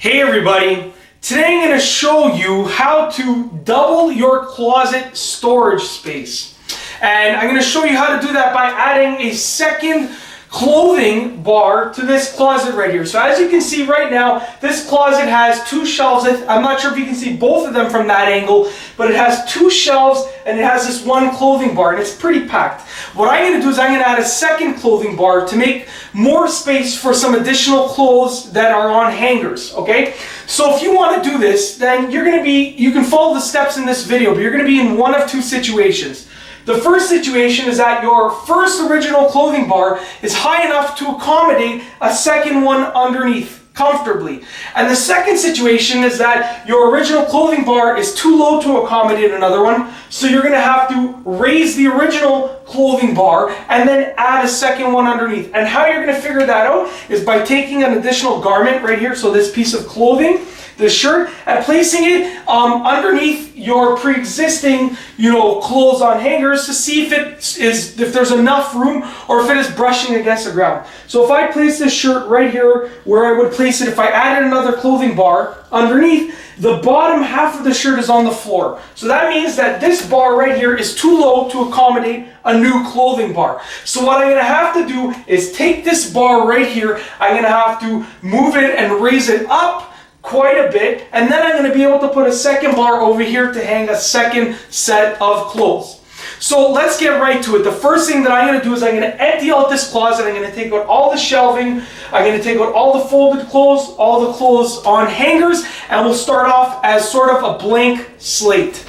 Hey everybody, today I'm going to show you how to double your closet storage space. And I'm going to show you how to do that by adding a second clothing bar to this closet right here. So as you can see right now, this closet has two shelves. I'm not sure if you can see both of them from that angle, but it has two shelves and it has this one clothing bar and it's pretty packed. What I'm going to do is I'm going to add a second clothing bar to make more space for some additional clothes that are on hangers, okay? So if you want to do this, then you can follow the steps in this video, but you're going to be in one of two situations. The first situation is that your first original clothing bar is high enough to accommodate a second one underneath comfortably. And the second situation is that your original clothing bar is too low to accommodate another one, so you're going to have to raise the original clothing bar and then add a second one underneath. And how you're going to figure that out is by taking an additional garment right here, so this piece of clothing, this shirt, and placing it underneath your pre-existing, clothes on hangers to see if there's enough room or if it is brushing against the ground. So if I place this shirt right here where I would place it if I added another clothing bar underneath, the bottom half of the shirt is on the floor. So that means that this bar right here is too low to accommodate a new clothing bar. So what I'm going to have to do is take this bar right here, I'm going to have to move it and raise it up quite a bit, and then I'm going to be able to put a second bar over here to hang a second set of clothes. So let's get right to it. The first thing that I'm going to do is I'm going to empty out this closet. I'm going to take out all the shelving, I'm going to take out all the folded clothes, all the clothes on hangers, and we'll start off as sort of a blank slate.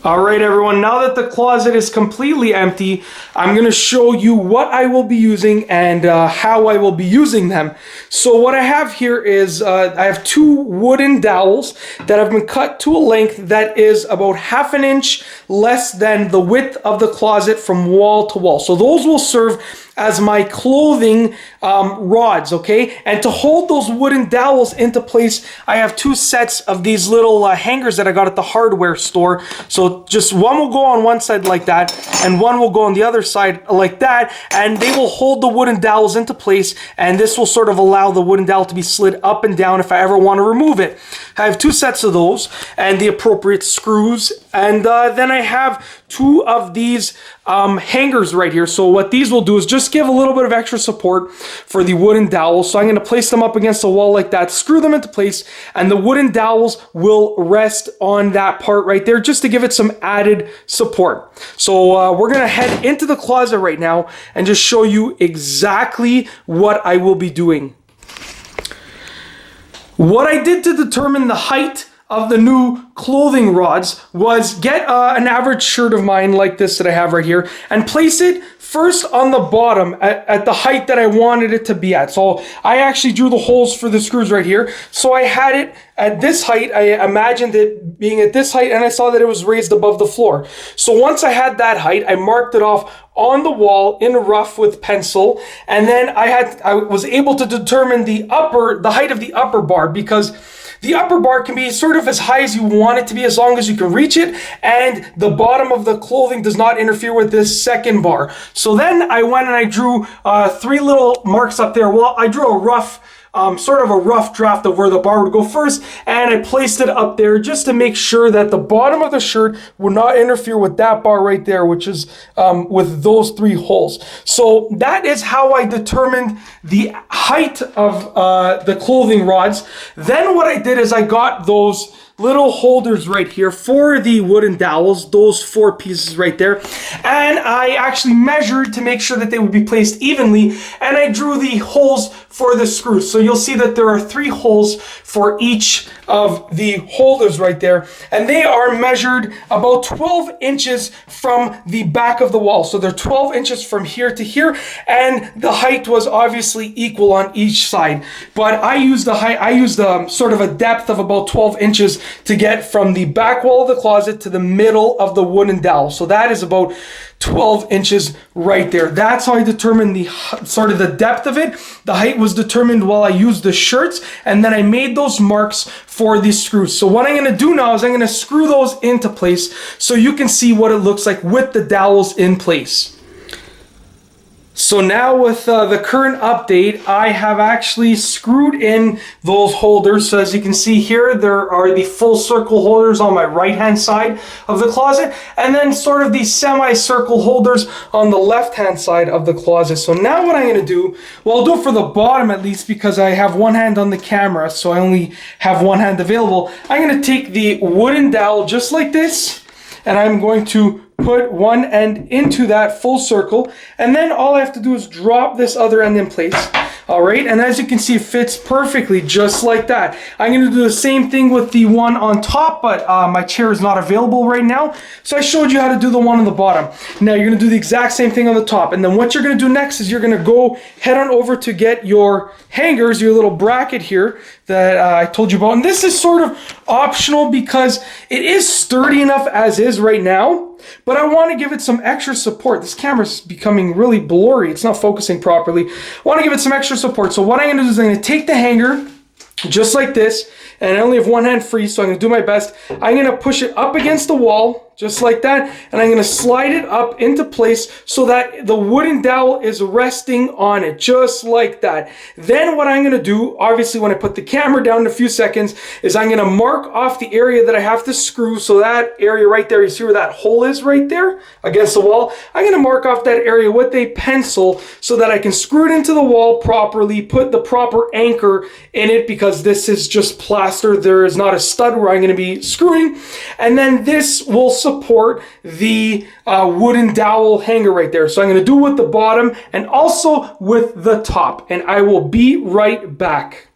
Alright everyone, now that the closet is completely empty, I'm going to show you what I will be using and how I will be using them. So what I have here is, I have two wooden dowels that have been cut to a length that is about 1/2 inch less than the width of the closet from wall to wall. So those will serve as my clothing rods, okay? And to hold those wooden dowels into place, I have two sets of these little hangers that I got at the hardware store. So just one will go on one side like that, and one will go on the other side like that, and they will hold the wooden dowels into place, and this will sort of allow the wooden dowel to be slid up and down if I ever want to remove it. I have two sets of those, and the appropriate screws, and then I have two of these hangers right here. So what these will do is just give a little bit of extra support for the wooden dowels. So I'm going to place them up against the wall like that, screw them into place, and the wooden dowels will rest on that part right there just to give it some added support. So we're going to head into the closet right now and just show you exactly what I will be doing. What I did to determine the height of the new clothing rods was get an average shirt of mine like this that I have right here and place it first on the bottom at the height that I wanted it to be at. So I actually drew the holes for the screws right here. So I had it at this height. I imagined it being at this height and I saw that it was raised above the floor. So once I had that height, I marked it off on the wall in rough with pencil, and then I was able to determine the height of the upper bar, because the upper bar can be sort of as high as you want it to be as long as you can reach it, and the bottom of the clothing does not interfere with this second bar. So then I went and I drew three little marks up there. Well, I drew a rough sort of a rough draft of where the bar would go first, and I placed it up there just to make sure that the bottom of the shirt would not interfere with that bar right there, which is with those three holes. So that is how I determined the height of the clothing rods. Then what I did is I got those little holders right here for the wooden dowels, those 4 pieces right there, and I actually measured to make sure that they would be placed evenly, and I drew the holes for the screws. So you'll see that there are 3 holes for each of the holders right there, and they are measured about 12 inches from the back of the wall. So they're 12 inches from here to here, and the height was obviously equal on each side, but I used sort of a depth of about 12 inches to get from the back wall of the closet to the middle of the wooden dowel. So that is about 12 inches right there. That's how I determined the sort of the depth of it. The height was determined while I used the shirts, and then I made those marks for these screws. So what I'm going to do now is I'm going to screw those into place so you can see what it looks like with the dowels in place. So now with the current update, I have actually screwed in those holders. So as you can see here, there are the full circle holders on my right hand side of the closet, and then sort of the semi-circle holders on the left hand side of the closet. So now what I'm going to do, well, I'll do it for the bottom at least because I have one hand on the camera, so I only have one hand available. I'm going to take the wooden dowel just like this, and I'm going to put one end into that full circle, and then all I have to do is drop this other end in place. All right, and as you can see, it fits perfectly just like that. I'm going to do the same thing with the one on top, but my chair is not available right now, so I showed you how to do the one on the bottom. Now you're going to do the exact same thing on the top, and then what you're going to do next is you're going to go head on over to get your hangers, your little bracket here that I told you about. And this is sort of optional because it is sturdy enough as is right now, but I want to give it some extra support. This camera's becoming really blurry. It's not focusing properly. I want to give it some extra support. So what I'm going to do is I'm going to take the hanger just like this, and I only have one hand free, so I'm going to do my best. I'm going to push it up against the wall just like that, and I'm going to slide it up into place so that the wooden dowel is resting on it just like that. Then what I'm going to do, obviously when I put the camera down in a few seconds, is I'm going to mark off the area that I have to screw. So that area right there, you see where that hole is right there against the wall? I'm going to mark off that area with a pencil so that I can screw it into the wall properly, put the proper anchor in it, because this is just plaster. There is not a stud where I'm going to be screwing. And then this will support the wooden dowel hanger right there. So I'm going to do with the bottom and also with the top, and I will be right back.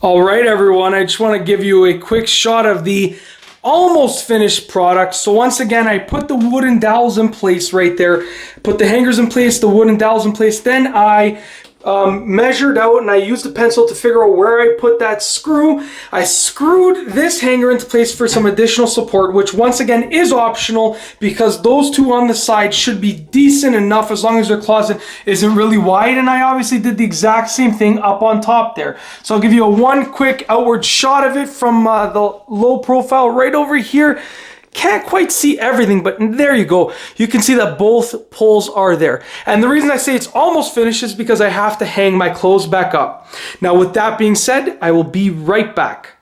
All right, everyone, I just want to give you a quick shot of the almost finished product. So once again, I put the wooden dowels in place right there, put the hangers in place, the wooden dowels in place. Then I measured out and I used a pencil to figure out where I put that screw. I screwed this hanger into place for some additional support, which once again is optional because those two on the side should be decent enough as long as your closet isn't really wide. And I obviously did the exact same thing up on top there. So I'll give you one quick outward shot of it from the low profile right over here. Can't quite see everything, but there you go. You can see that both poles are there. And the reason I say it's almost finished is because I have to hang my clothes back up. Now, with that being said, I will be right back.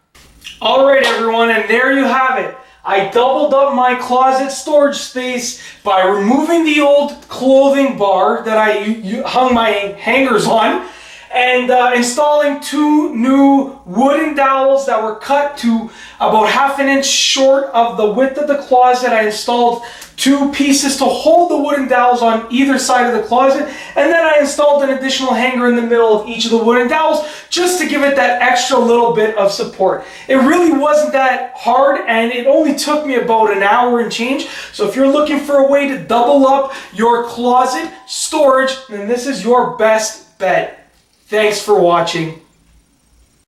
All right, everyone, and there you have it. I doubled up my closet storage space by removing the old clothing bar that I hung my hangers on, and installing two new wooden dowels that were cut to about ½ inch short of the width of the closet. I installed two pieces to hold the wooden dowels on either side of the closet, and then I installed an additional hanger in the middle of each of the wooden dowels just to give it that extra little bit of support. It really wasn't that hard, and it only took me about an hour and change. So if you're looking for a way to double up your closet storage, then this is your best bet. Thanks for watching.